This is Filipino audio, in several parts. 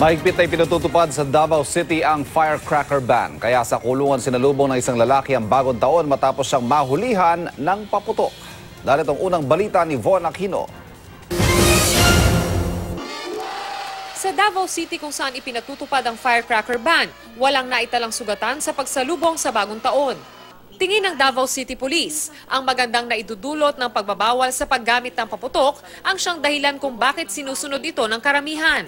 Mahigpit na ipinatutupad sa Davao City ang firecracker ban. Kaya sa kulungan sinalubong ng isang lalaki ang bagong taon matapos siyang mahulihan ng paputok. Dahil itong unang balita ni Von Aquino. Sa Davao City kung saan ipinatutupad ang firecracker ban, walang naitalang sugatan sa pagsalubong sa bagong taon. Tingin ng Davao City Police, ang magandang naidudulot ng pagbabawal sa paggamit ng paputok ang siyang dahilan kung bakit sinusunod ito ng karamihan.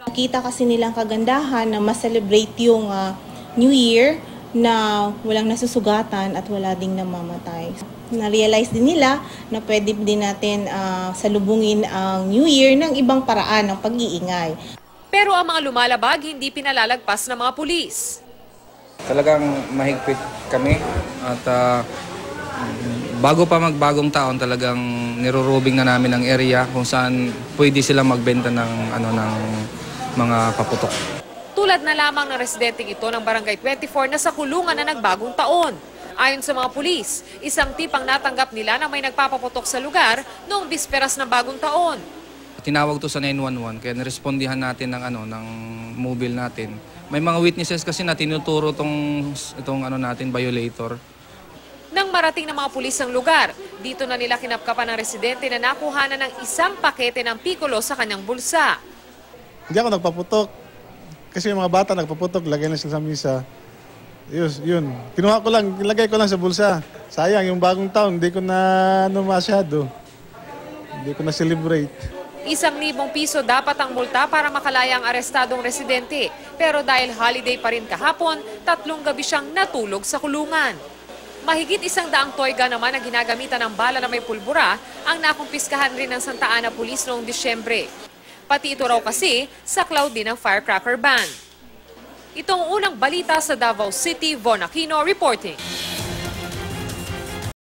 Nakita kasi nilang kagandahan na ma-celebrate yung New Year na walang nasusugatan at wala ding namamatay. Na-realize din nila na pwede din natin salubungin ang New Year ng ibang paraan ng pag-iingay. Pero ang mga lumalabag hindi pinalalagpas ng mga pulis. Talagang mahigpit kami at bago pa magbagong taon talagang nirurubing na namin ang area kung saan pwede sila magbenta ng mga paputok. Tulad na lamang ng residenteng ito ng Barangay 24 na sa kulungan na nagbagong taon. Ayon sa mga pulis, isang tip ang natanggap nila na may nagpapaputok sa lugar noong bisperas ng bagong taon. Tinawag to sa 911 kaya nirespondihan natin ng mobile natin. May mga witnesses kasi na tinuturo itong violator. Nang marating ng mga pulis ang lugar, dito na nila kinapkapan ng residente na nakuhanan ng isang pakete ng Piccolo sa kanyang bulsa. Hindi ako nagpaputok. Kasi yung mga bata nagpaputok, lagay na sila sa misa. Yun. Kinuha ko lang, ilagay ko lang sa bulsa. Sayang, yung bagong taon, hindi ko na masyado. Hindi ko na celebrate. 1,000 piso dapat ang multa para makalaya ang arestadong residente. Pero dahil holiday pa rin kahapon, 3 gabi siyang natulog sa kulungan. Mahigit 100 toy gun naman ang ginagamitan ng bala na may pulbura ang nakumpiskahan rin ng Santa Ana Police noong Disyembre. Pati ito raw kasi saklaw din ng firecracker ban. Itong unang balita sa Davao City, Von Aquino reporting.